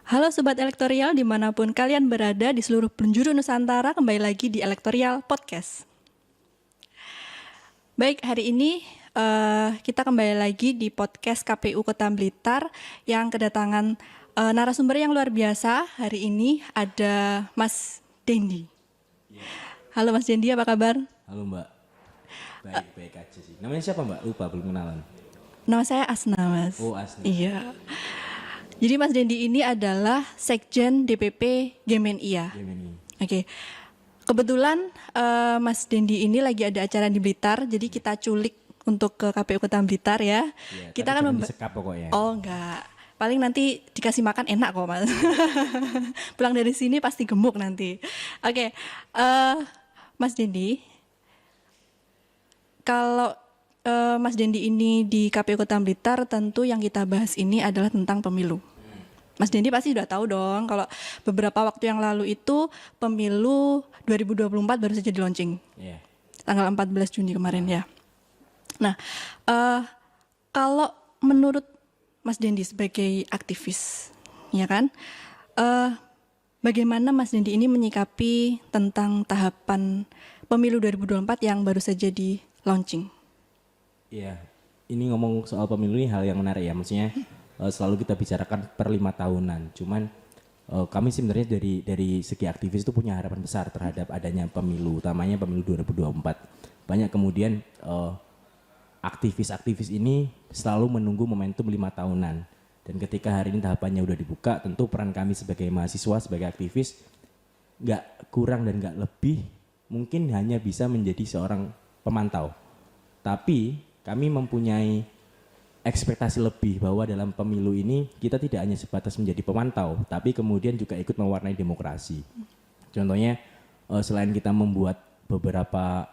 Halo Sobat Elektorial dimanapun kalian berada di seluruh penjuru Nusantara, kembali lagi di Elektorial Podcast. Baik, hari ini kita kembali lagi di podcast KPU Kota Blitar yang kedatangan narasumber yang luar biasa. Hari ini ada Mas Dendi. Halo Mas Dendi, apa kabar? Halo Mbak, baik-baik aja sih. Namanya siapa Mbak? Lupa, belum kenalan. Nama saya Asna, Mas. Oh, Asna. Iya. Jadi Mas Dendi ini adalah Sekjen DPP Gemen-IA. Oke. Kebetulan Mas Dendi ini lagi ada acara di Blitar, jadi kita culik untuk ke KPU Kota Blitar ya. Iya, Kita akan disekap pokoknya. Oh enggak, paling nanti dikasih makan enak kok Mas. Pulang dari sini pasti gemuk nanti. Oke, Mas Dendi, kalau Mas Dendi ini di KPU Kota Blitar, tentu yang kita bahas ini adalah tentang pemilu. Mas Dendi pasti sudah tahu dong kalau beberapa waktu yang lalu itu pemilu 2024 baru saja di launching. Yeah. Tanggal 14 Juni kemarin ya. Nah, kalau menurut Mas Dendi sebagai aktivis, ya kan, bagaimana Mas Dendi ini menyikapi tentang tahapan pemilu 2024 yang baru saja di launching? Iya, ini ngomong soal pemilu ini hal yang menarik ya, maksudnya selalu kita bicarakan per 5 tahunan. Cuman kami sebenarnya dari segi aktivis itu punya harapan besar terhadap adanya pemilu, utamanya pemilu 2024. Banyak kemudian aktivis-aktivis ini selalu menunggu momentum 5 tahunan. Dan ketika hari ini tahapannya udah dibuka, tentu peran kami sebagai mahasiswa, sebagai aktivis nggak kurang dan nggak lebih, mungkin hanya bisa menjadi seorang pemantau. Tapi kami mempunyai ekspektasi lebih bahwa dalam pemilu ini kita tidak hanya sebatas menjadi pemantau, tapi kemudian juga ikut mewarnai demokrasi. Contohnya selain kita membuat beberapa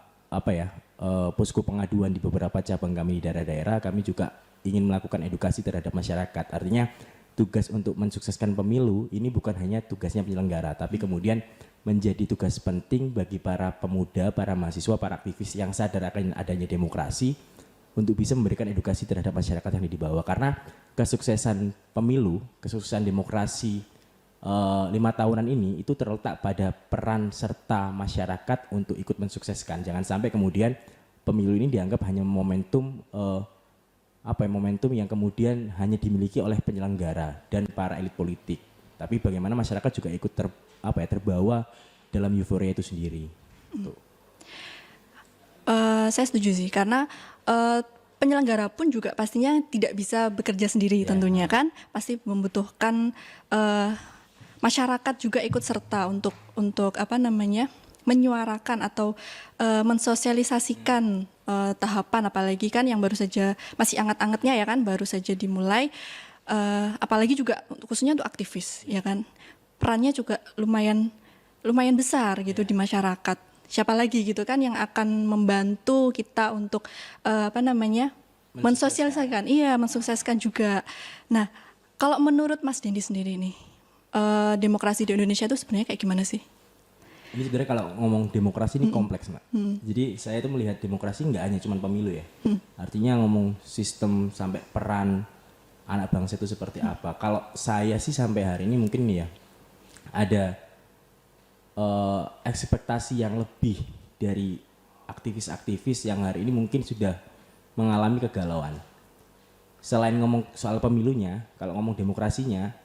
posko pengaduan di beberapa cabang kami di daerah-daerah, kami juga ingin melakukan edukasi terhadap masyarakat. Artinya tugas untuk mensukseskan pemilu ini bukan hanya tugasnya penyelenggara, tapi kemudian menjadi tugas penting bagi para pemuda, para mahasiswa, para aktivis yang sadar akan adanya demokrasi untuk bisa memberikan edukasi terhadap masyarakat yang dibawa. Karena kesuksesan pemilu, kesuksesan demokrasi 5 tahunan ini itu terletak pada peran serta masyarakat untuk ikut mensukseskan. Jangan sampai kemudian pemilu ini dianggap hanya momentum momentum yang kemudian hanya dimiliki oleh penyelenggara dan para elit politik. Tapi bagaimana masyarakat juga ikut terbawa dalam euforia itu sendiri. Saya setuju sih, karena penyelenggara pun juga pastinya tidak bisa bekerja sendiri tentunya kan, pasti membutuhkan masyarakat juga ikut serta untuk menyuarakan atau mensosialisasikan tahapan, apalagi kan yang baru saja masih anget-angetnya ya kan, baru saja dimulai, apalagi juga khususnya untuk aktivis ya kan, perannya juga lumayan besar gitu di masyarakat. Siapa lagi gitu kan yang akan membantu kita untuk mensosialisasikan, mensukseskan juga. Nah, kalau menurut Mas Dendi sendiri nih, demokrasi di Indonesia itu sebenarnya kayak gimana sih? Ini sebenarnya kalau ngomong demokrasi ini kompleks, Mbak. Jadi saya itu melihat demokrasi nggak hanya cuma pemilu ya. Artinya ngomong sistem sampai peran anak bangsa itu seperti apa. Kalau saya sih sampai hari ini mungkin nih ya, ada ekspektasi yang lebih dari aktivis-aktivis yang hari ini mungkin sudah mengalami kegalauan. Selain ngomong soal pemilunya, kalau ngomong demokrasinya,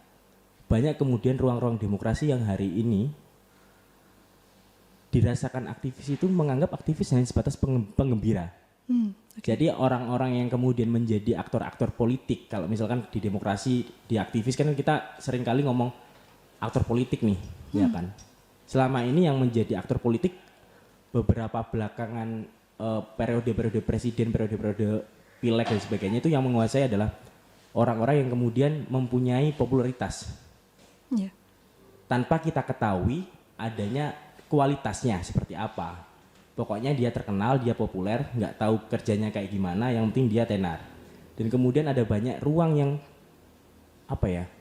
banyak kemudian ruang-ruang demokrasi yang hari ini dirasakan aktivis itu menganggap aktivis hanya sebatas penggembira. Jadi orang-orang yang kemudian menjadi aktor-aktor politik, kalau misalkan di demokrasi, di aktivis kan kita seringkali ngomong aktor politik nih, ya kan? Selama ini yang menjadi aktor politik beberapa belakangan periode-periode presiden, periode-periode pileg dan sebagainya itu yang menguasai adalah orang-orang yang kemudian mempunyai popularitas. Tanpa kita ketahui adanya kualitasnya seperti apa. Pokoknya dia terkenal, dia populer, nggak tahu kerjanya kayak gimana, yang penting dia tenar. Dan kemudian ada banyak ruang yang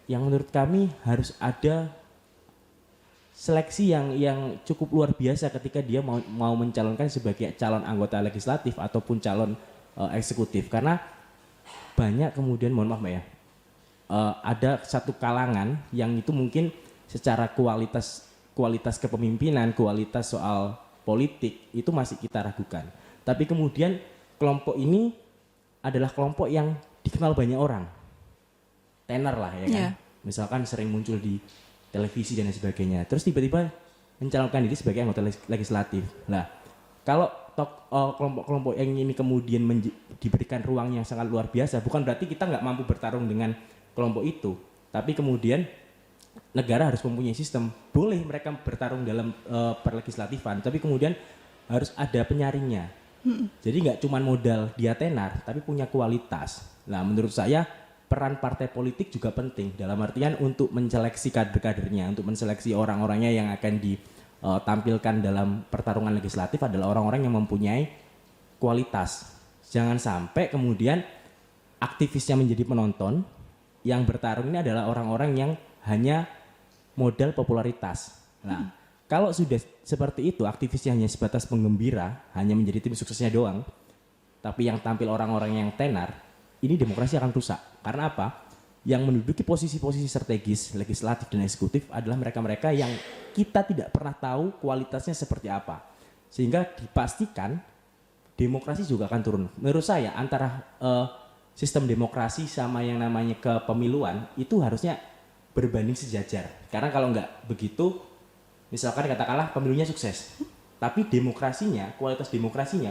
yang menurut kami harus ada seleksi yang cukup luar biasa ketika dia mau mencalonkan sebagai calon anggota legislatif ataupun calon eksekutif. Karena banyak kemudian, mohon maaf Mbak ya, ada satu kalangan yang itu mungkin secara kualitas kepemimpinan, kualitas soal politik itu masih kita ragukan. Tapi kemudian kelompok ini adalah kelompok yang dikenal banyak orang, tenar lah ya kan. Yeah. Misalkan sering muncul di televisi dan lain sebagainya. Terus tiba-tiba mencalonkan diri sebagai anggota legislatif. Nah, kalau kelompok-kelompok yang ini kemudian diberikan ruang yang sangat luar biasa, bukan berarti kita nggak mampu bertarung dengan kelompok itu, tapi kemudian negara harus mempunyai sistem. Boleh mereka bertarung dalam perlegislatifan, tapi kemudian harus ada penyaringnya. Jadi nggak cuma modal dia tenar, tapi punya kualitas. Nah, menurut saya peran partai politik juga penting dalam artian untuk menseleksi kader-kadernya, untuk menseleksi orang-orangnya yang akan ditampilkan dalam pertarungan legislatif adalah orang-orang yang mempunyai kualitas. Jangan sampai kemudian aktivisnya menjadi penonton, yang bertarung ini adalah orang-orang yang hanya modal popularitas. Nah, kalau sudah seperti itu, aktivisnya hanya sebatas penggembira, hanya menjadi tim suksesnya doang, tapi yang tampil orang-orang yang tenar, ini demokrasi akan rusak. Karena apa? Yang menduduki posisi-posisi strategis, legislatif dan eksekutif adalah mereka-mereka yang kita tidak pernah tahu kualitasnya seperti apa. Sehingga dipastikan demokrasi juga akan turun. Menurut saya antara sistem demokrasi sama yang namanya kepemiluan itu harusnya berbanding sejajar. Karena kalau nggak begitu, misalkan katakanlah pemilunya sukses, tapi kualitas demokrasi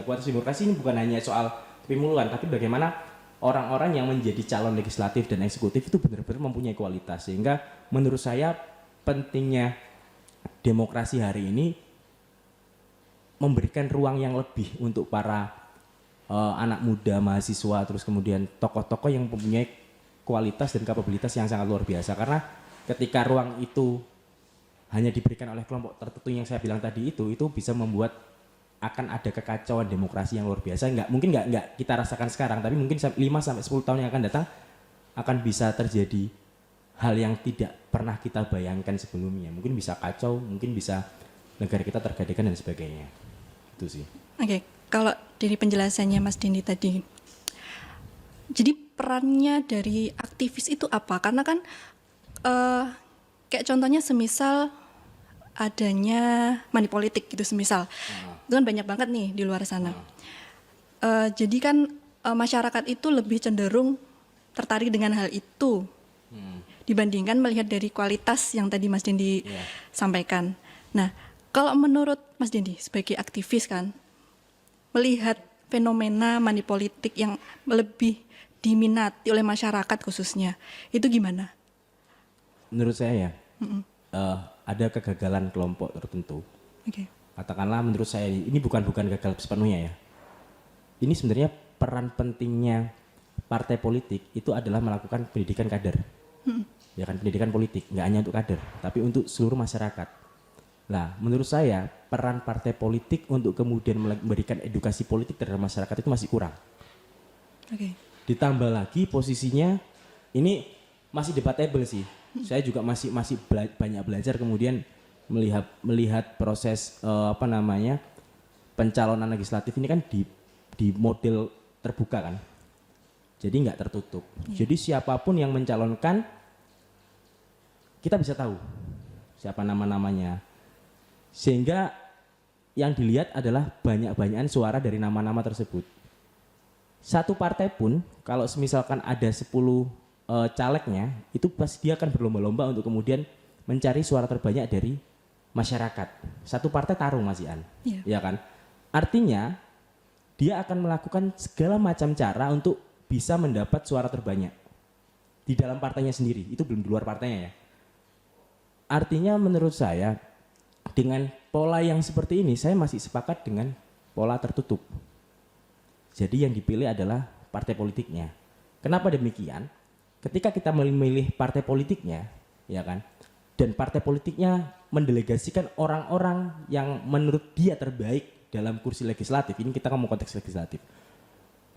ini bukan hanya soal kepemiluan, tapi bagaimana orang-orang yang menjadi calon legislatif dan eksekutif itu benar-benar mempunyai kualitas. Sehingga menurut saya pentingnya demokrasi hari ini memberikan ruang yang lebih untuk para anak muda, mahasiswa, terus kemudian tokoh-tokoh yang mempunyai kualitas dan kapabilitas yang sangat luar biasa. Karena ketika ruang itu hanya diberikan oleh kelompok tertentu yang saya bilang tadi itu bisa membuat akan ada kekacauan demokrasi yang luar biasa. Mungkin nggak kita rasakan sekarang, tapi mungkin 5 sampai 10 tahun yang akan datang akan bisa terjadi hal yang tidak pernah kita bayangkan sebelumnya. Mungkin bisa kacau, mungkin bisa negara kita tergadaikan dan sebagainya. Itu sih. Oke, kalau dari penjelasannya Mas Dendi tadi, jadi perannya dari aktivis itu apa? Karena kan kayak contohnya semisal adanya money politik gitu semisal, itu kan banyak banget nih di luar sana. Jadi kan masyarakat itu lebih cenderung tertarik dengan hal itu dibandingkan melihat dari kualitas yang tadi Mas Dendi sampaikan. Nah, kalau menurut Mas Dendi sebagai aktivis kan, melihat fenomena money politik yang lebih diminati oleh masyarakat khususnya, itu gimana? Menurut saya ada kegagalan kelompok tertentu. Okay. Katakanlah menurut saya ini bukan gagal sepenuhnya ya. Ini sebenarnya peran pentingnya partai politik itu adalah melakukan pendidikan kader. Ya kan, pendidikan politik nggak hanya untuk kader, tapi untuk seluruh masyarakat. Nah, menurut saya peran partai politik untuk kemudian memberikan edukasi politik terhadap masyarakat itu masih kurang. Okay. Ditambah lagi posisinya ini masih debatable sih. Saya juga masih banyak belajar kemudian melihat proses pencalonan legislatif ini kan di model terbuka kan. Jadi nggak tertutup. Jadi siapapun yang mencalonkan kita bisa tahu siapa nama-namanya. Sehingga yang dilihat adalah banyak-banyakan suara dari nama-nama tersebut. Satu partai pun kalau misalkan ada 10 calegnya, itu pasti dia akan berlomba-lomba untuk kemudian mencari suara terbanyak dari masyarakat. Satu partai tarung Mas Ian, ya kan? Artinya dia akan melakukan segala macam cara untuk bisa mendapat suara terbanyak di dalam partainya sendiri. Itu belum di luar partainya ya. Artinya menurut saya dengan pola yang seperti ini saya masih sepakat dengan pola tertutup. Jadi yang dipilih adalah partai politiknya. Kenapa demikian? Ketika kita memilih partai politiknya, ya kan, dan partai politiknya mendelegasikan orang-orang yang menurut dia terbaik dalam kursi legislatif, ini kita ngomong konteks legislatif,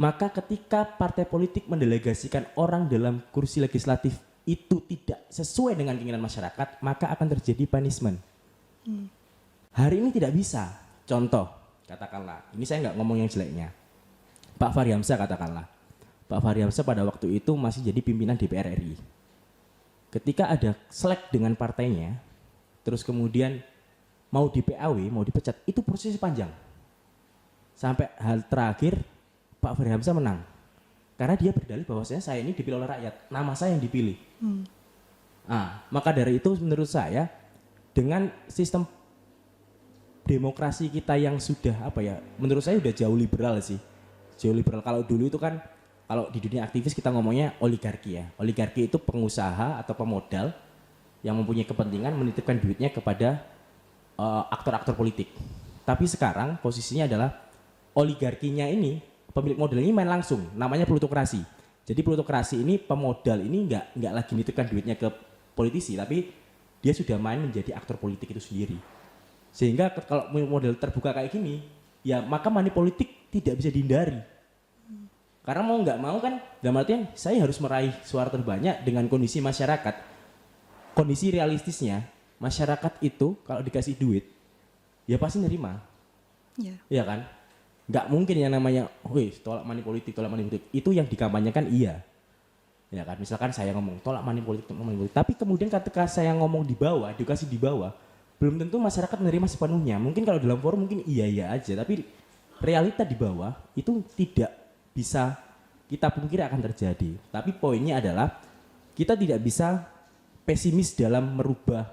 maka ketika partai politik mendelegasikan orang dalam kursi legislatif itu tidak sesuai dengan keinginan masyarakat, maka akan terjadi punishment. Hari ini tidak bisa. Contoh, katakanlah, ini saya nggak ngomong yang jeleknya, Pak Fahri Hamzah katakanlah. Pak Fahri Hamzah pada waktu itu masih jadi pimpinan DPR RI. ketika ada selek dengan partainya, terus kemudian mau di PAW, mau dipecat, itu prosesnya panjang. Sampai hal terakhir Pak Fahri Hamzah menang. Karena dia berdalih bahwasanya saya ini dipilih oleh rakyat, nama saya yang dipilih. Maka dari itu menurut saya dengan sistem demokrasi kita yang sudah menurut saya sudah jauh liberal sih. Jauh liberal. Kalau dulu itu kan kalau di dunia aktivis kita ngomongnya oligarki ya. Oligarki itu pengusaha atau pemodal yang mempunyai kepentingan menitipkan duitnya kepada aktor-aktor politik. Tapi sekarang posisinya adalah oligarkinya ini, pemilik modal ini main langsung, namanya plutokrasi. Jadi plutokrasi ini pemodal ini nggak lagi nitipkan duitnya ke politisi, tapi dia sudah main menjadi aktor politik itu sendiri. Sehingga kalau model terbuka kayak gini, ya maka money politik tidak bisa dihindari. Karena mau nggak mau kan, dalam artian saya harus meraih suara terbanyak dengan kondisi masyarakat. Kondisi realistisnya, masyarakat itu kalau dikasih duit, ya pasti nerima. Iya kan? Nggak mungkin yang namanya, tolak money politik. Itu yang dikampanyekan iya. Ya kan, misalkan saya ngomong tolak money politik. Tapi kemudian ketika saya ngomong di bawah, edukasi di bawah, belum tentu masyarakat menerima sepenuhnya. Mungkin kalau dalam forum mungkin iya aja, tapi realita di bawah itu tidak bisa kita pungkiri akan terjadi. Tapi poinnya adalah kita tidak bisa pesimis dalam merubah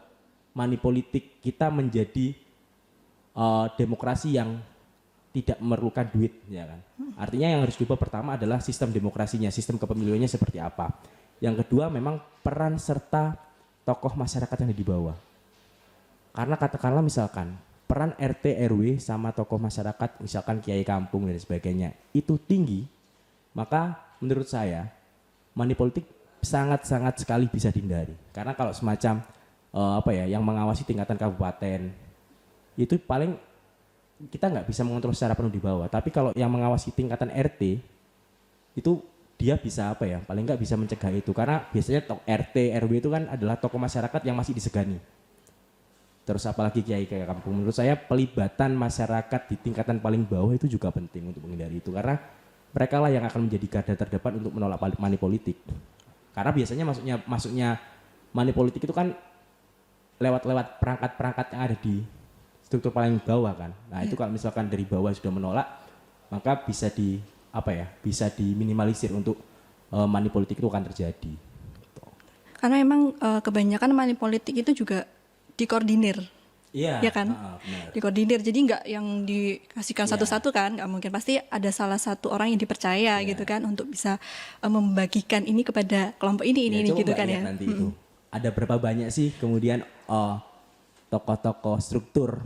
money politik kita menjadi demokrasi yang tidak memerlukan duit, ya kan. Artinya yang harus diubah pertama adalah sistem demokrasinya, sistem kepemiluannya seperti apa. Yang kedua memang peran serta tokoh masyarakat yang ada di bawah. Karena katakanlah misalkan peran RT RW sama tokoh masyarakat, misalkan kiai kampung dan sebagainya, itu tinggi, maka menurut saya money politik sangat-sangat sekali bisa dihindari. Karena kalau semacam yang mengawasi tingkatan kabupaten itu paling kita nggak bisa mengontrol secara penuh di bawah. Tapi kalau yang mengawasi tingkatan RT itu dia bisa paling nggak bisa mencegah itu. Karena biasanya RT RW itu kan adalah tokoh masyarakat yang masih disegani. Terus apalagi kiai kampung. Menurut saya pelibatan masyarakat di tingkatan paling bawah itu juga penting untuk menghindari itu. Karena mereka lah yang akan menjadi garda terdepan untuk menolak money politik. Karena biasanya masuknya money politik itu kan lewat perangkat-perangkat yang ada di struktur paling bawah kan. Nah, itu kalau misalkan dari bawah sudah menolak, maka bisa bisa diminimalisir untuk money politik itu akan terjadi. Karena memang kebanyakan money politik itu juga dikoordinir. Iya, ya kan? Benar. Dikoordinir. Jadi nggak yang dikasihkan satu-satu kan, nggak mungkin. Pasti ada salah satu orang yang dipercaya gitu kan untuk bisa membagikan ini kepada kelompok ini gitu kan ya. Nanti itu. Ada berapa banyak sih kemudian tokoh-tokoh struktur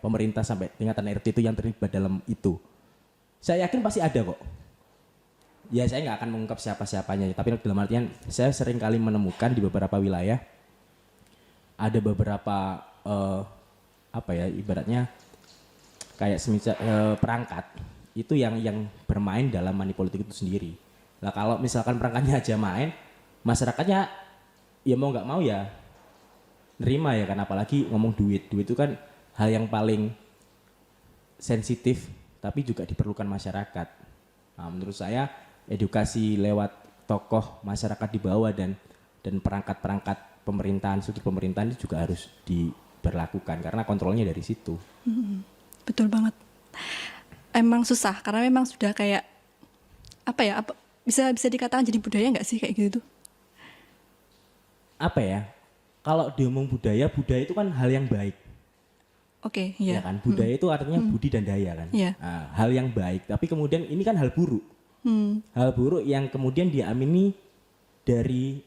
pemerintah sampai tingkatan RT itu yang terlibat dalam itu. Saya yakin pasti ada kok. Ya saya nggak akan mengungkap siapa-siapanya, tapi dalam artian saya sering kali menemukan di beberapa wilayah ada beberapa ibaratnya kayak semisal perangkat itu yang bermain dalam money politik itu sendiri. Lah kalau misalkan perangkatnya aja main, masyarakatnya ya mau nggak mau ya nerima ya kan, apalagi ngomong duit itu kan hal yang paling sensitif tapi juga diperlukan masyarakat. Nah, menurut saya edukasi lewat tokoh masyarakat di bawah dan perangkat-perangkat pemerintahan, struktur pemerintahan itu juga harus diberlakukan karena kontrolnya dari situ. Betul banget. Emang susah karena memang sudah kayak bisa dikatakan jadi budaya nggak sih kayak gitu? Kalau diomong budaya itu kan hal yang baik. Oke, iya. Ya kan, budaya itu artinya budi dan daya kan. Yeah. Nah, hal yang baik, tapi kemudian ini kan hal buruk. Hal buruk yang kemudian diamini dari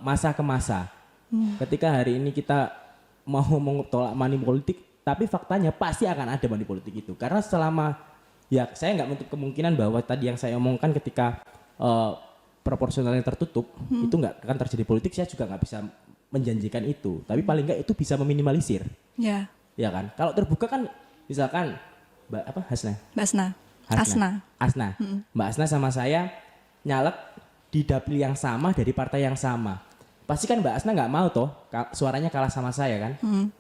masa ke masa. Ketika hari ini kita mau tolak money politik, tapi faktanya pasti akan ada money politik itu. Karena selama, ya saya nggak menutup kemungkinan bahwa tadi yang saya omongkan ketika proporsionalnya tertutup, itu nggak akan terjadi politik, saya juga nggak bisa menjanjikan itu. Tapi paling nggak itu bisa meminimalisir. Ya. Ya kan? Kalau terbuka kan, misalkan Mbak Asna. Mbak Asna sama saya nyalek di dapil yang sama dari partai yang sama. Pasti kan Mbak Asna nggak mau toh suaranya kalah sama saya kan.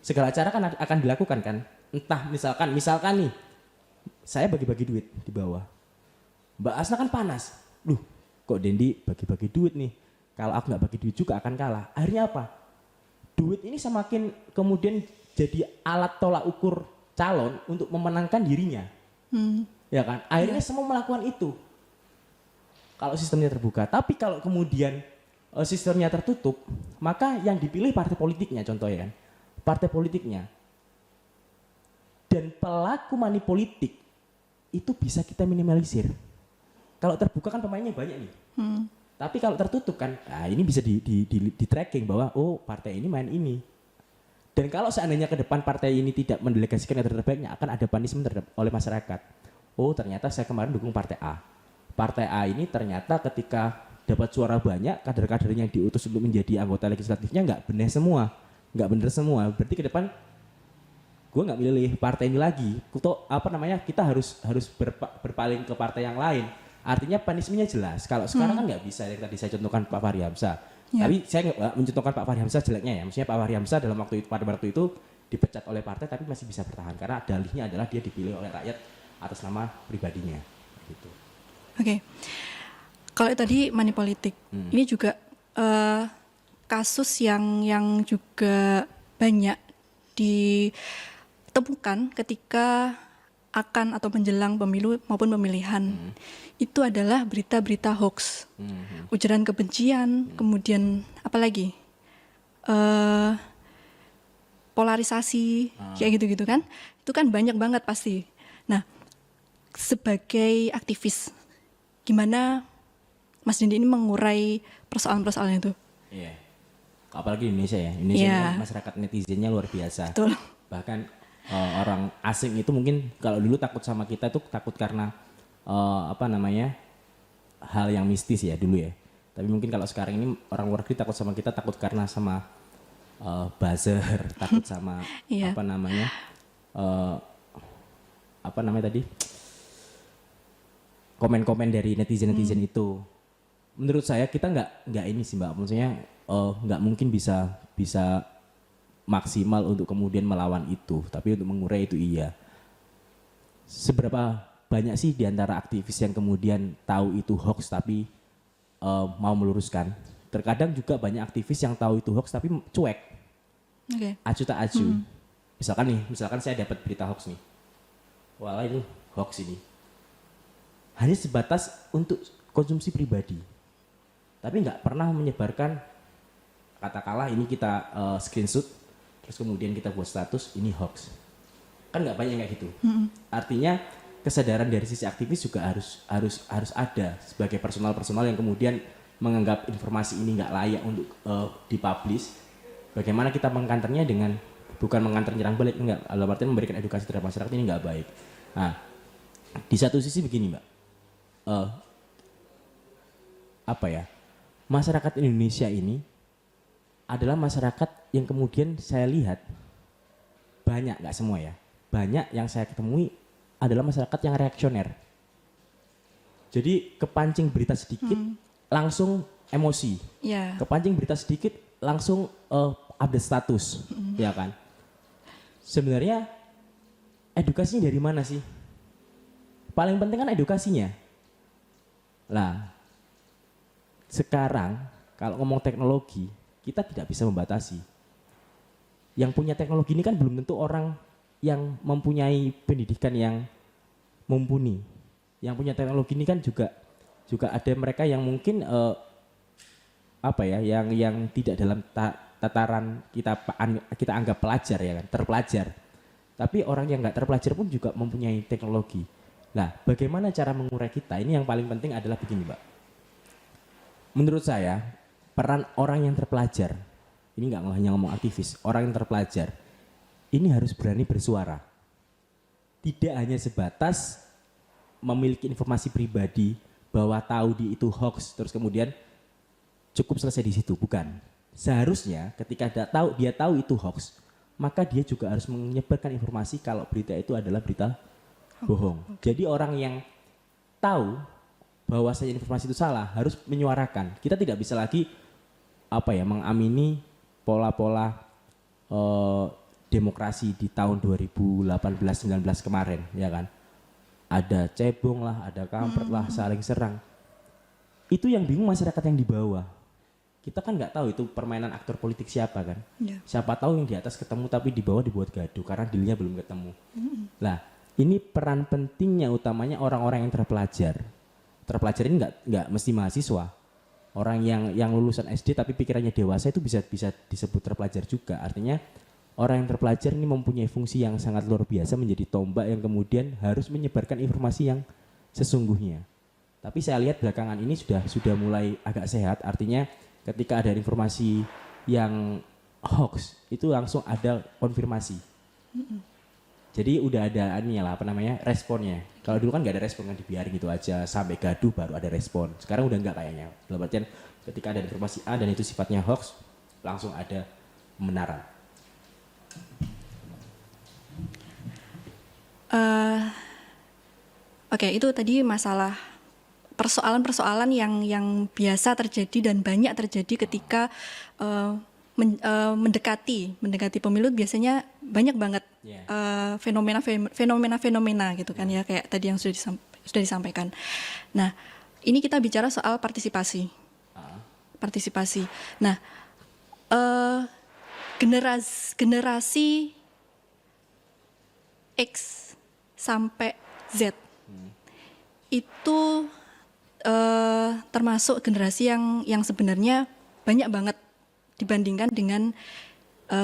Segala cara kan akan dilakukan kan. Entah misalkan nih saya bagi-bagi duit di bawah. Mbak Asna kan panas. Kok Dendi bagi-bagi duit nih. Kalau aku nggak bagi duit juga akan kalah. Akhirnya apa? Duit ini semakin kemudian jadi alat tolak ukur calon untuk memenangkan dirinya. Ya kan? Akhirnya semua melakukan itu. Kalau sistemnya terbuka. Tapi kalau kemudian sistemnya tertutup, maka yang dipilih partai politiknya contohnya kan. Partai politiknya. Dan pelaku money politik itu bisa kita minimalisir. Kalau terbuka kan pemainnya banyak nih. Tapi kalau tertutup kan, nah ini bisa di tracking bahwa oh partai ini main ini. Dan kalau seandainya ke depan partai ini tidak mendelegasikan yang terbaiknya, akan ada punishment oleh masyarakat. Oh ternyata saya kemarin dukung partai A. Partai A ini ternyata ketika dapat suara banyak, kader-kader yang diutus untuk menjadi anggota legislatifnya nggak benar semua. Nggak benar semua. Berarti ke depan gue nggak milih partai ini lagi. Kita harus berpaling ke partai yang lain. Artinya punishment-nya jelas. Kalau sekarang kan nggak bisa. Yang tadi saya contohkan Pak Fahri Hamzah. Ya. Tapi saya nggak mencontohkan Pak Fahri Hamzah jeleknya ya. Maksudnya Pak Fahri Hamzah pada waktu itu dipecat oleh partai tapi masih bisa bertahan karena dalihnya adalah dia dipilih oleh rakyat atas nama pribadinya. Gitu. Oke. Kalau tadi money politik, ini juga kasus yang juga banyak ditemukan ketika akan atau menjelang pemilu maupun pemilihan. Itu adalah berita-berita hoax, ujaran kebencian, kemudian apa lagi? Polarisasi, kayak gitu-gitu kan. Itu kan banyak banget pasti. Nah, sebagai aktivis, gimana Mas Dendi ini mengurai persoalan-persoalan itu? Iya. Apalagi di Indonesia ya. Indonesia ini kan masyarakat netizennya luar biasa. Betul. Bahkan orang asing itu mungkin kalau dulu takut sama kita itu takut karena hal yang mistis ya dulu ya. Tapi mungkin kalau sekarang ini orang luar negeri takut sama kita takut karena sama buzzer, takut sama komen-komen dari netizen itu. Menurut saya kita nggak ini sih Mbak, maksudnya nggak mungkin bisa maksimal untuk kemudian melawan itu, tapi untuk mengurai itu iya. Seberapa banyak sih diantara aktivis yang kemudian tahu itu hoax tapi mau meluruskan? Terkadang juga banyak aktivis yang tahu itu hoax tapi cuek, acu tak acu. Misalkan saya dapat berita hoax nih, walah itu hoax ini, hanya sebatas untuk konsumsi pribadi, tapi nggak pernah menyebarkan. Katakanlah ini kita screenshot, terus kemudian kita buat status ini hoax, kan nggak banyak kayak gitu. Artinya kesadaran dari sisi aktivis juga harus ada sebagai personal yang kemudian menganggap informasi ini nggak layak untuk dipublish. Bagaimana kita mengkanternya dengan bukan mengantar nyerang balik, enggak, dalam artian memberikan edukasi terhadap masyarakat ini nggak baik. Nah, di satu sisi begini Mbak, masyarakat Indonesia ini adalah masyarakat yang kemudian saya lihat banyak, nggak semua ya, banyak yang saya ketemui adalah masyarakat yang reaksioner. Jadi kepancing berita sedikit langsung emosi, kepancing berita sedikit langsung update status, ya kan? Sebenarnya edukasinya dari mana sih? Paling penting kan edukasinya. Lah, sekarang kalau ngomong teknologi kita tidak bisa membatasi. Yang punya teknologi ini kan belum tentu orang yang mempunyai pendidikan yang mumpuni. Yang punya teknologi ini kan juga ada mereka yang mungkin yang tidak dalam tataran kita anggap pelajar ya kan, terpelajar. Tapi orang yang nggak terpelajar pun juga mempunyai teknologi. Nah, bagaimana cara mengurai kita? Ini yang paling penting adalah begini, Mbak. Menurut saya peran orang yang terpelajar, ini nggak hanya ngomong aktivis, orang yang terpelajar ini harus berani bersuara. Tidak hanya sebatas memiliki informasi pribadi bahwa tahu itu hoax terus kemudian cukup selesai di situ, bukan. Seharusnya ketika dia tahu itu hoax, maka dia juga harus menyebarkan informasi kalau berita itu adalah berita bohong. Jadi orang yang tahu bahwasanya informasi itu salah harus menyuarakan. Kita tidak bisa lagi mengamini pola-pola demokrasi di tahun 2018-19 kemarin, ya kan? Ada cebong lah, ada kampret lah, saling serang. Itu yang bingung masyarakat yang di bawah. kita kan nggak tahu itu permainan aktor politik siapa kan. Ya. Siapa tahu yang di atas ketemu tapi di bawah dibuat gaduh karena dealnya belum ketemu. Lah, ini peran pentingnya utamanya orang-orang yang terpelajar. Terpelajar ini nggak mesti mahasiswa. Orang yang lulusan SD tapi pikirannya dewasa itu bisa disebut terpelajar juga. Artinya orang yang terpelajar ini mempunyai fungsi yang sangat luar biasa menjadi tombak yang kemudian harus menyebarkan informasi yang sesungguhnya. Tapi saya lihat belakangan ini sudah mulai agak sehat. Artinya ketika ada informasi yang hoax itu langsung ada konfirmasi. Jadi udah ada responnya. Kalau dulu kan nggak ada respon, kan dibiarin gitu aja sampai gaduh baru ada respon. Sekarang udah nggak kayaknya. Dalam artian ketika ada informasi A dan itu sifatnya hoax langsung ada pembenaran. Oke, itu tadi masalah persoalan-persoalan yang biasa terjadi dan banyak terjadi ketika mendekati pemilu. Biasanya banyak banget fenomena gitu kan ya, kayak tadi yang sudah disampaikan. Nah, ini kita bicara soal partisipasi. Nah, generasi X sampai Z itu termasuk generasi yang sebenarnya banyak banget dibandingkan dengan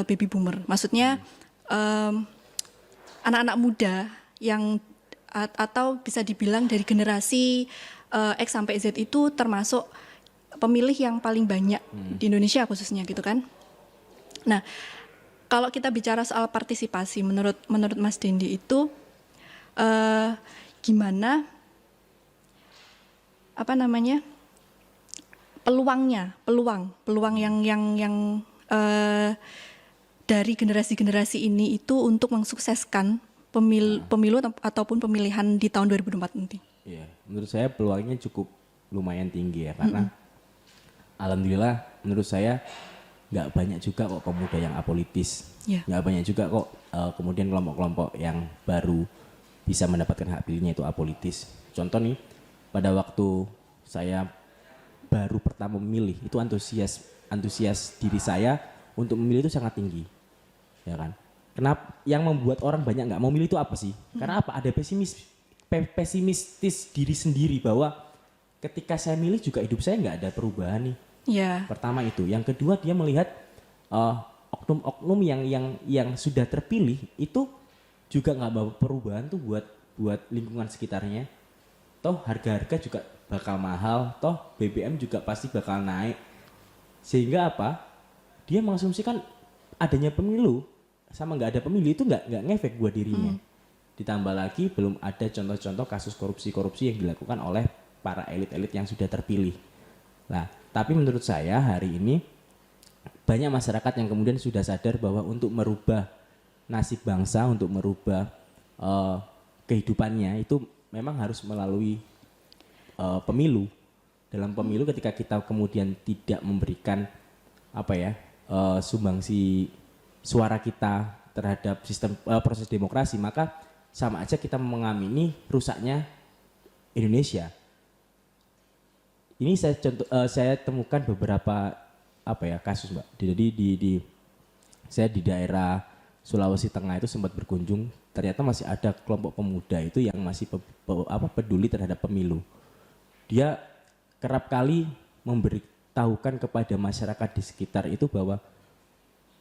baby boomer. Maksudnya anak-anak muda yang atau bisa dibilang dari generasi X sampai Z itu termasuk pemilih yang paling banyak di Indonesia khususnya gitu kan. Nah, kalau kita bicara soal partisipasi, menurut Mas Dendi itu gimana peluang yang dari generasi-generasi ini itu untuk mensukseskan pemilu ataupun pemilihan di tahun 2024 nanti. Iya, menurut saya peluangnya cukup lumayan tinggi ya, karena alhamdulillah menurut saya nggak banyak juga kok pemuda yang apolitis, nggak banyak juga kok kemudian kelompok-kelompok yang baru bisa mendapatkan hak pilihnya itu apolitis. Contoh nih, pada waktu saya baru pertama memilih itu antusias diri saya untuk memilih itu sangat tinggi, ya kan? Kenapa? Yang membuat orang banyak nggak mau milih itu apa sih? Karena apa? Ada pesimistis diri sendiri bahwa ketika saya milih juga hidup saya nggak ada perubahan nih. Pertama itu. Yang kedua dia melihat oknum-oknum yang sudah terpilih itu juga nggak bawa perubahan tuh buat lingkungan sekitarnya. Toh harga-harga juga bakal mahal, toh BBM juga pasti bakal naik. Sehingga apa? Dia mengasumsikan adanya pemilu sama nggak ada pemilu itu nggak ngefek buat dirinya. Ditambah lagi belum ada contoh-contoh kasus korupsi yang dilakukan oleh para elit-elit yang sudah terpilih. Nah, tapi menurut saya hari ini banyak masyarakat yang kemudian sudah sadar bahwa untuk merubah nasib bangsa, untuk merubah kehidupannya itu memang harus melalui pemilu. Dalam pemilu ketika kita kemudian tidak memberikan sumbangsi suara kita terhadap sistem proses demokrasi, maka sama aja kita mengamini rusaknya Indonesia. Ini saya temukan beberapa kasus, Mbak. Jadi saya di daerah Sulawesi Tengah itu sempat berkunjung, ternyata masih ada kelompok pemuda itu yang masih peduli terhadap pemilu. Dia kerap kali memberitahukan kepada masyarakat di sekitar itu bahwa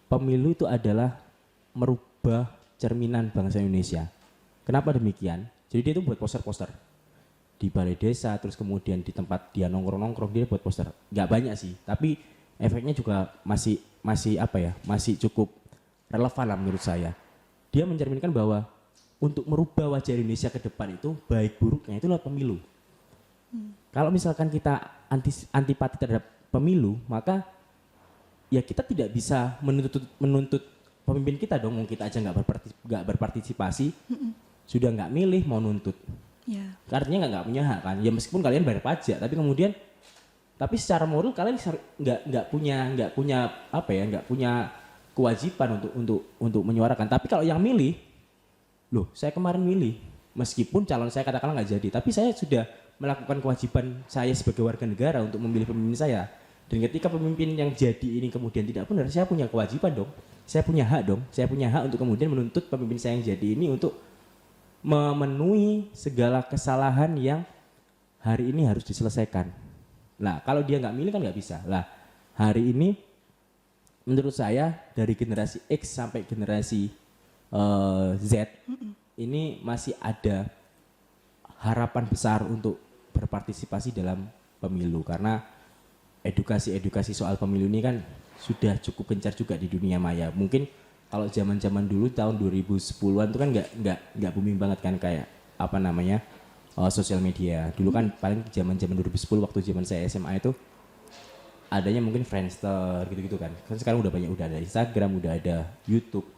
pemilu itu adalah merubah cerminan bangsa Indonesia. Kenapa demikian? Jadi dia itu buat poster-poster di balai desa, terus kemudian di tempat dia nongkrong-nongkrong dia buat poster. Nggak banyak sih, tapi efeknya juga masih cukup relevan lah menurut saya. Dia mencerminkan bahwa untuk merubah wajah Indonesia ke depan itu baik buruknya itulah pemilu. Kalau misalkan kita antipati terhadap pemilu, maka ya kita tidak bisa menuntut pemimpin kita dong. Kita aja nggak berpartisipasi, sudah nggak milih mau nuntut. Artinya nggak punya hak kan? Ya meskipun kalian bayar pajak, tapi secara moral kalian nggak punya kewajiban untuk menyuarakan. Tapi kalau yang milih, loh saya kemarin milih, meskipun calon saya katakanlah nggak jadi, tapi saya sudah melakukan kewajiban saya sebagai warga negara untuk memilih pemimpin saya. Dan ketika pemimpin yang jadi ini kemudian tidak benar, saya punya kewajiban dong. Saya punya hak dong. Saya punya hak untuk kemudian menuntut pemimpin saya yang jadi ini untuk memenuhi segala kesalahan yang hari ini harus diselesaikan. Nah, kalau dia nggak milih kan nggak bisa. Lah, hari ini menurut saya dari generasi X sampai generasi Z ini masih ada harapan besar untuk berpartisipasi dalam pemilu karena edukasi soal pemilu ini kan sudah cukup gencar juga di dunia maya. Mungkin kalau zaman-zaman dulu tahun 2010-an itu kan nggak booming banget kan kayak apa namanya sosial media. Dulu kan paling zaman-zaman 2010 waktu zaman saya SMA itu adanya mungkin Friendster gitu-gitu kan. Kan sekarang udah banyak, udah ada Instagram, udah ada YouTube.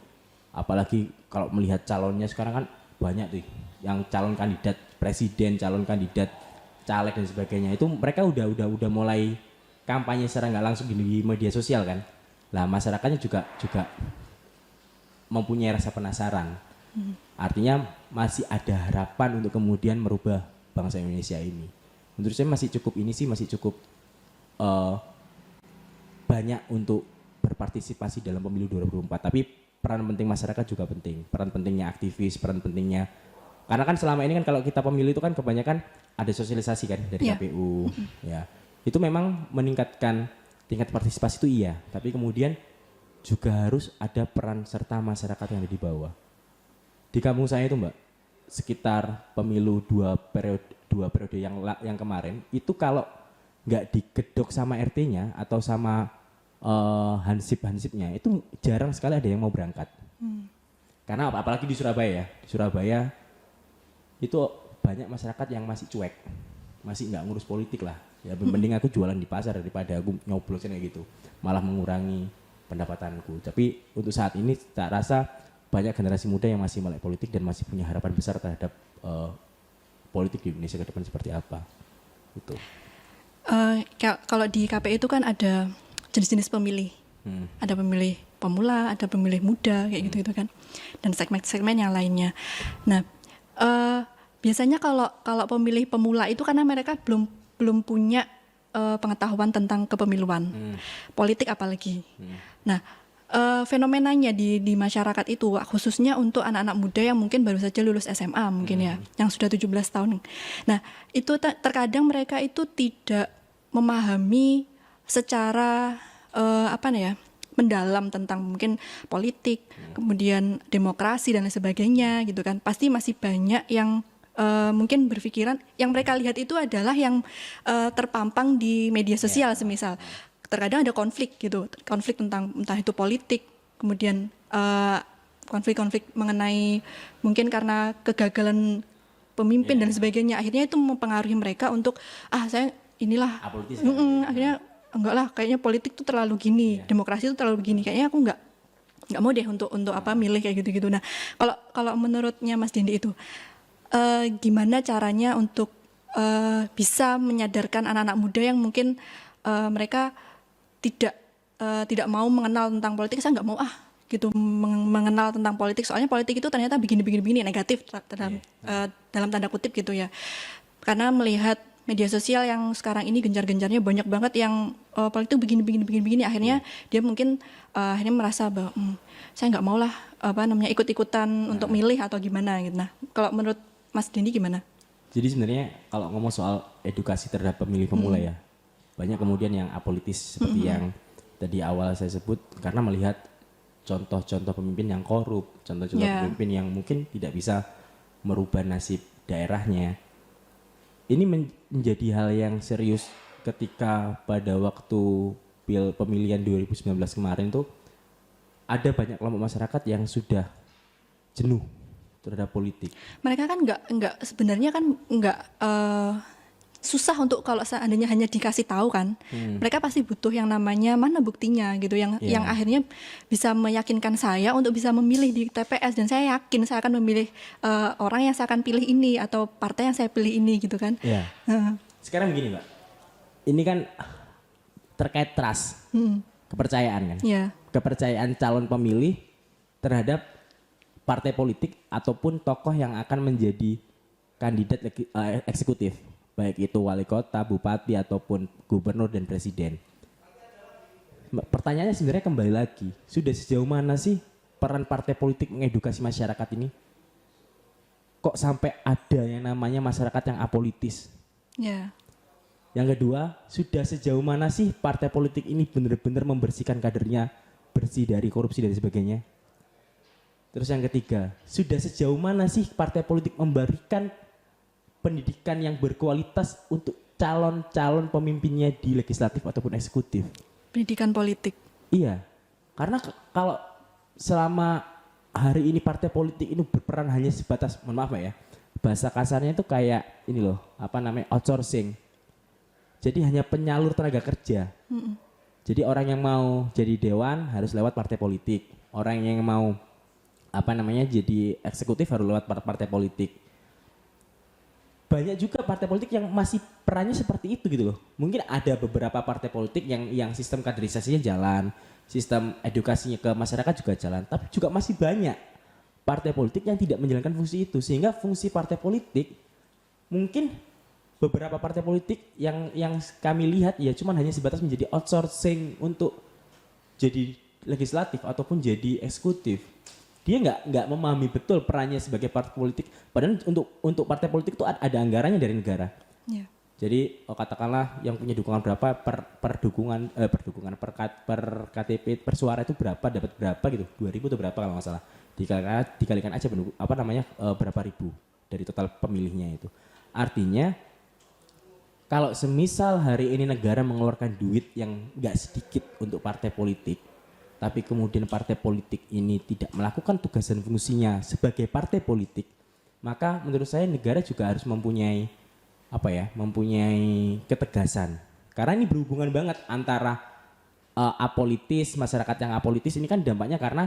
Apalagi kalau melihat calonnya sekarang kan banyak tuh yang calon kandidat presiden, calon kandidat caleg dan sebagainya. Itu mereka udah mulai kampanye secara nggak langsung di media sosial kan. Lah masyarakatnya juga mempunyai rasa penasaran. Artinya masih ada harapan untuk kemudian merubah bangsa Indonesia ini. Menurut saya masih cukup banyak untuk berpartisipasi dalam pemilu 2024. Tapi peran penting masyarakat juga penting. Peran pentingnya aktivis, peran pentingnya karena kan selama ini kan kalau kita pemilu itu kan kebanyakan ada sosialisasi kan dari KPU. Ya, itu memang meningkatkan tingkat partisipasi itu iya. Tapi kemudian juga harus ada peran serta masyarakat yang ada di bawah. Di kampung saya itu Mbak, sekitar pemilu dua periode yang kemarin itu kalau nggak digedok sama RT-nya atau sama hansip-hansipnya itu jarang sekali ada yang mau berangkat. Karena apalagi di Surabaya ya, di Surabaya itu banyak masyarakat yang masih cuek, masih nggak ngurus politik lah. Ya mending aku jualan di pasar daripada aku nyoblos kayak gitu, malah mengurangi pendapatanku. Tapi untuk saat ini tak rasa banyak generasi muda yang masih melek politik dan masih punya harapan besar terhadap politik di Indonesia ke depan seperti apa. Gitu. Kalau di KPI itu kan ada jenis-jenis pemilih. Ada pemilih pemula, ada pemilih muda kayak gitu kan. Dan segmen-segmen yang lainnya. Nah, biasanya kalau pemilih pemula itu karena mereka belum punya pengetahuan tentang kepemiluan, politik apalagi. Nah, fenomenanya di masyarakat itu khususnya untuk anak-anak muda yang mungkin baru saja lulus SMA mungkin ya, yang sudah 17 tahun. Nah, itu terkadang mereka itu tidak memahami secara mendalam tentang mungkin politik, kemudian demokrasi dan lain sebagainya gitu kan. Pasti masih banyak yang mungkin berpikiran yang mereka lihat itu adalah yang terpampang di media sosial semisal. Terkadang ada konflik gitu, konflik tentang entah itu politik, kemudian konflik-konflik mengenai mungkin karena kegagalan pemimpin dan sebagainya. Akhirnya itu mempengaruhi mereka untuk saya inilah akhirnya enggak lah, kayaknya politik tuh terlalu gini, demokrasi tuh terlalu gini, kayaknya aku enggak mau deh untuk milih kayak gitu-gitu. Nah, kalau menurutnya Mas Dendi itu gimana caranya untuk bisa menyadarkan anak-anak muda yang mungkin mereka tidak mau mengenal tentang politik, saya nggak mau gitu mengenal tentang politik, soalnya politik itu ternyata begini negatif dalam tanda kutip gitu ya, karena melihat media sosial yang sekarang ini gencar-gencarnya banyak banget yang politik begini akhirnya dia mungkin akhirnya merasa bahwa saya nggak mau lah ikut-ikutan untuk milih atau gimana gitu. Nah, kalau menurut Mas Dendi gimana? Jadi sebenarnya kalau ngomong soal edukasi terhadap pemilih pemula ya, banyak kemudian yang apolitis seperti yang tadi awal saya sebut, karena melihat contoh-contoh pemimpin yang korup, contoh-contoh pemimpin yang mungkin tidak bisa merubah nasib daerahnya. Ini menjadi hal yang serius ketika pada waktu pemilihan 2019 kemarin tuh ada banyak kelompok masyarakat yang sudah jenuh terhadap politik. Mereka kan nggak sebenarnya kan nggak susah untuk kalau seandainya hanya dikasih tahu kan, mereka pasti butuh yang namanya mana buktinya gitu, yang akhirnya bisa meyakinkan saya untuk bisa memilih di TPS, dan saya yakin saya akan memilih orang yang saya akan pilih ini atau partai yang saya pilih ini gitu kan. Sekarang begini Mbak, ini kan terkait trust, kepercayaan kan, kepercayaan calon pemilih terhadap partai politik ataupun tokoh yang akan menjadi kandidat eksekutif, baik itu wali kota, bupati, ataupun gubernur dan presiden. Pertanyaannya sebenarnya kembali lagi, sudah sejauh mana sih peran partai politik mengedukasi masyarakat ini? Kok sampai ada yang namanya masyarakat yang apolitis? Ya. Yang kedua, sudah sejauh mana sih partai politik ini benar-benar membersihkan kadernya bersih dari korupsi dan sebagainya? Terus yang ketiga, sudah sejauh mana sih partai politik memberikan pendidikan yang berkualitas untuk calon-calon pemimpinnya di legislatif ataupun eksekutif? Pendidikan politik. Iya, karena kalau selama hari ini partai politik ini berperan hanya sebatas, mohon maaf ya, bahasa kasarnya itu kayak ini loh, apa namanya, outsourcing. Jadi hanya penyalur tenaga kerja. Jadi orang yang mau jadi dewan harus lewat partai politik. Orang yang mau apa namanya jadi eksekutif harus lewat partai politik. Banyak juga partai politik yang masih perannya seperti itu gitu loh. Mungkin ada beberapa partai politik yang sistem kaderisasinya jalan, sistem edukasinya ke masyarakat juga jalan, tapi juga masih banyak partai politik yang tidak menjalankan fungsi itu. Sehingga fungsi partai politik mungkin beberapa partai politik yang kami lihat ya cuman hanya sebatas menjadi outsourcing untuk jadi legislatif ataupun jadi eksekutif. Dia nggak memahami betul perannya sebagai partai politik. Padahal untuk partai politik itu ada anggarannya dari negara. Ya. Jadi katakanlah yang punya dukungan berapa per KTP per suara itu berapa, dapat berapa gitu, 2.000 atau berapa kalau nggak salah. Dikalikan aja berapa ribu dari total pemilihnya itu. Artinya kalau semisal hari ini negara mengeluarkan duit yang nggak sedikit untuk partai politik, tapi kemudian partai politik ini tidak melakukan tugas dan fungsinya sebagai partai politik, maka menurut saya negara juga harus mempunyai ketegasan. Karena ini berhubungan banget antara apolitis, masyarakat yang apolitis ini kan dampaknya karena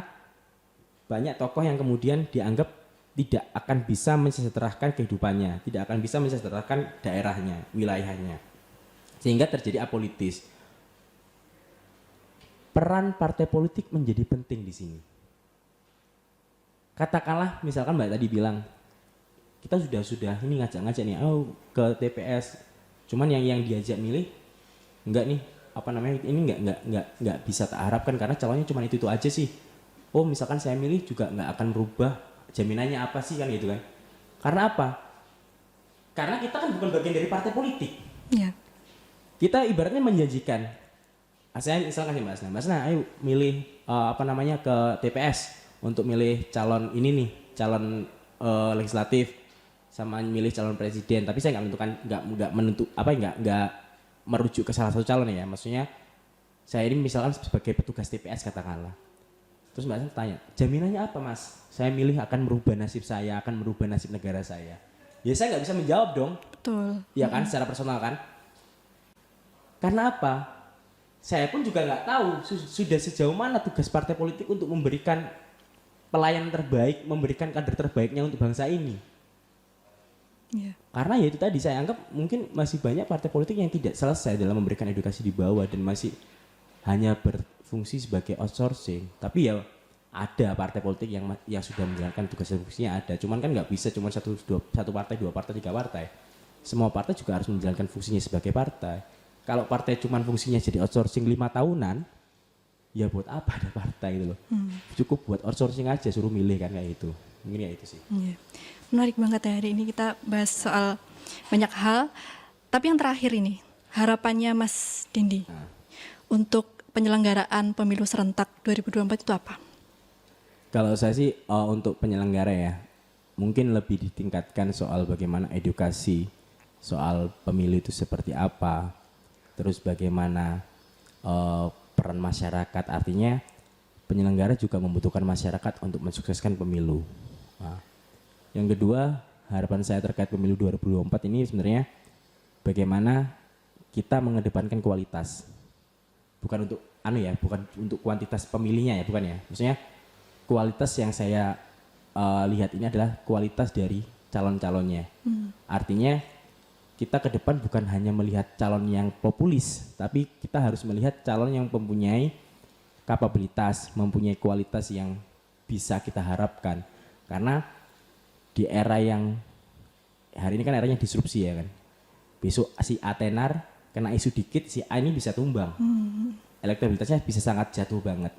banyak tokoh yang kemudian dianggap tidak akan bisa mensejahterakan kehidupannya, tidak akan bisa mensejahterakan daerahnya, wilayahnya. Sehingga terjadi apolitis. Peran partai politik menjadi penting di sini. Katakanlah misalkan Mbak tadi bilang kita sudah ini ngajak-ngajak nih, ke TPS. Cuman yang diajak milih enggak nih, ini enggak bisa tak harapkan karena calonnya cuma itu aja sih. Oh, misalkan saya milih juga enggak akan merubah jaminannya apa sih kan gitu kan. Karena apa? Karena kita kan bukan bagian dari partai politik. Ya. Kita ibaratnya menjanjikan. Saya misalkan nih Mbak Asna, ayo milih ke TPS untuk milih calon ini nih, calon legislatif sama milih calon presiden. Tapi saya nggak merujuk ke salah satu calon ya. Maksudnya saya ini misalkan sebagai petugas TPS katakanlah. Terus Mbak Asna tanya, jaminannya apa Mas? Saya milih akan merubah nasib saya, akan merubah nasib negara saya. Ya saya nggak bisa menjawab dong. Betul. Iya kan, secara personal kan. Karena apa? Saya pun juga nggak tahu sudah sejauh mana tugas partai politik untuk memberikan pelayanan terbaik, memberikan kader terbaiknya untuk bangsa ini. Yeah. Karena ya itu tadi saya anggap mungkin masih banyak partai politik yang tidak selesai dalam memberikan edukasi di bawah dan masih hanya berfungsi sebagai outsourcing. Tapi ya ada partai politik yang sudah menjalankan tugas dan fungsinya ada. Cuman kan nggak bisa cuma satu partai, dua partai, tiga partai. Semua partai juga harus menjalankan fungsinya sebagai partai. Kalau partai cuma fungsinya jadi outsourcing 5 tahunan, ya buat apa ada partai gitu loh. Cukup buat outsourcing aja, suruh milih kan kayak itu. Mungkin kayak itu sih. Yeah. Menarik banget ya hari ini kita bahas soal banyak hal. Tapi yang terakhir ini, harapannya Mas Dendi untuk penyelenggaraan pemilu serentak 2024 itu apa? Kalau saya sih untuk penyelenggara ya, mungkin lebih ditingkatkan soal bagaimana edukasi, soal pemilu itu seperti apa, terus bagaimana peran masyarakat, artinya penyelenggara juga membutuhkan masyarakat untuk mensukseskan pemilu. Nah, yang kedua, harapan saya terkait pemilu 2024 ini sebenarnya bagaimana kita mengedepankan kualitas. Bukan untuk bukan untuk kuantitas pemilihnya ya, bukan ya. Maksudnya kualitas yang saya lihat ini adalah kualitas dari calon-calonnya. Artinya kita ke depan bukan hanya melihat calon yang populis, tapi kita harus melihat calon yang mempunyai kapabilitas, mempunyai kualitas yang bisa kita harapkan. Karena di era yang hari ini kan eranya disrupsi ya kan. Besok si A tenar, kena isu dikit, si A ini bisa tumbang. elektabilitasnya bisa sangat jatuh banget.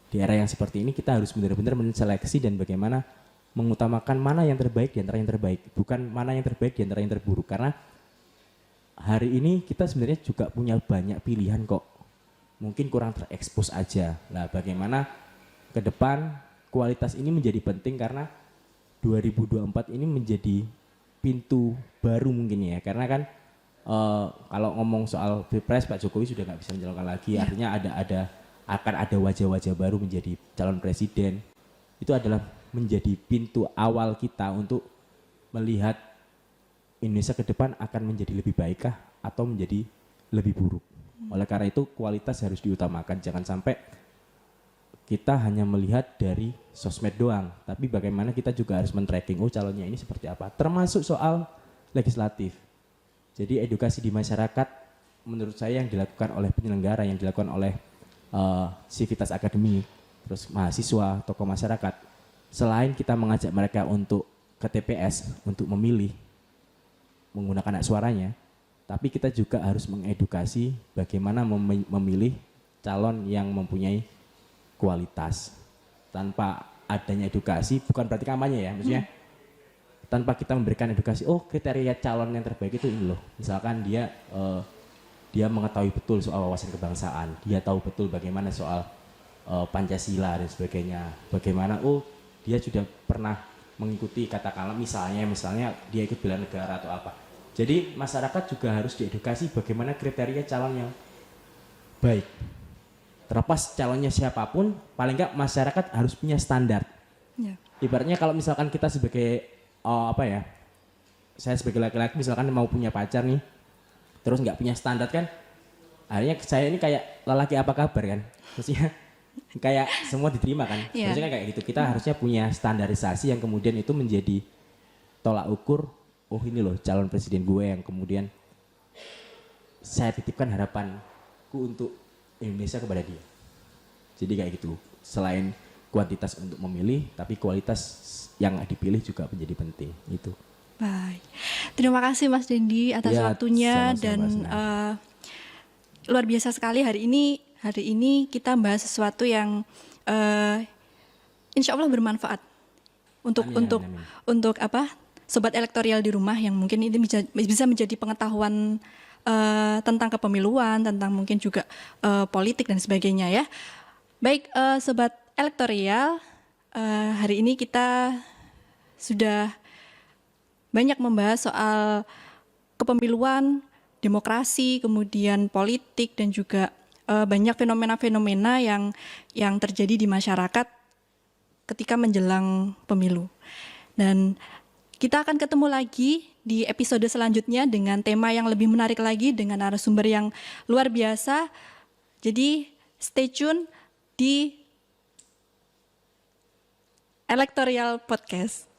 Di era yang seperti ini kita harus benar-benar menseleksi dan bagaimana mengutamakan mana yang terbaik di antara yang terbaik, bukan mana yang terbaik di antara yang terburuk. Karena hari ini kita sebenarnya juga punya banyak pilihan kok. Mungkin kurang terekspos aja. Nah, bagaimana ke depan kualitas ini menjadi penting karena 2024 ini menjadi pintu baru mungkin ya. Karena kan kalau ngomong soal Pilpres Pak Jokowi sudah nggak bisa mencalonkan lagi, artinya akan ada wajah-wajah baru menjadi calon presiden. Itu adalah menjadi pintu awal kita untuk melihat Indonesia ke depan akan menjadi lebih baikkah atau menjadi lebih buruk. Oleh karena itu kualitas harus diutamakan, jangan sampai kita hanya melihat dari sosmed doang, tapi bagaimana kita juga harus men-tracking calonnya ini seperti apa, termasuk soal legislatif. Jadi edukasi di masyarakat menurut saya yang dilakukan oleh penyelenggara, yang dilakukan oleh Civitas Academy, terus mahasiswa, tokoh masyarakat. Selain kita mengajak mereka untuk ke TPS untuk memilih menggunakan hak suaranya, tapi kita juga harus mengedukasi bagaimana memilih calon yang mempunyai kualitas. Tanpa adanya edukasi, bukan berarti kampanye ya, maksudnya tanpa kita memberikan edukasi, kriteria calon yang terbaik itu ini loh. Misalkan dia mengetahui betul soal wawasan kebangsaan, dia tahu betul bagaimana soal Pancasila dan sebagainya. Bagaimana dia sudah pernah mengikuti katakanlah misalnya dia ikut bela negara atau apa. Jadi masyarakat juga harus diedukasi bagaimana kriteria calon yang baik. Terlepas calonnya siapapun, paling enggak masyarakat harus punya standar. Ya. Ibaratnya kalau misalkan kita sebagai saya sebagai laki-laki misalkan mau punya pacar nih, terus nggak punya standar kan, akhirnya saya ini kayak lelaki apa kabar kan, maksudnya kayak semua diterima kan, maksudnya kayak gitu. Kita harusnya punya standarisasi yang kemudian itu menjadi tolak ukur, ini loh calon presiden gue yang kemudian saya titipkan harapanku untuk Indonesia kepada dia. Jadi kayak gitu, selain kuantitas untuk memilih, tapi kualitas yang dipilih juga menjadi penting itu. Baik, terima kasih Mas Dendi atas waktunya dan luar biasa sekali hari ini kita bahas sesuatu yang insya Allah bermanfaat untuk sobat elektoral di rumah yang mungkin ini bisa menjadi pengetahuan tentang kepemiluan, tentang mungkin juga politik dan sebagainya ya. Baik, sobat elektoral, hari ini kita sudah banyak membahas soal kepemiluan, demokrasi, kemudian politik dan juga banyak fenomena-fenomena yang terjadi di masyarakat ketika menjelang pemilu. Dan kita akan ketemu lagi di episode selanjutnya dengan tema yang lebih menarik lagi dengan narasumber yang luar biasa. Jadi stay tune di Electoral Podcast.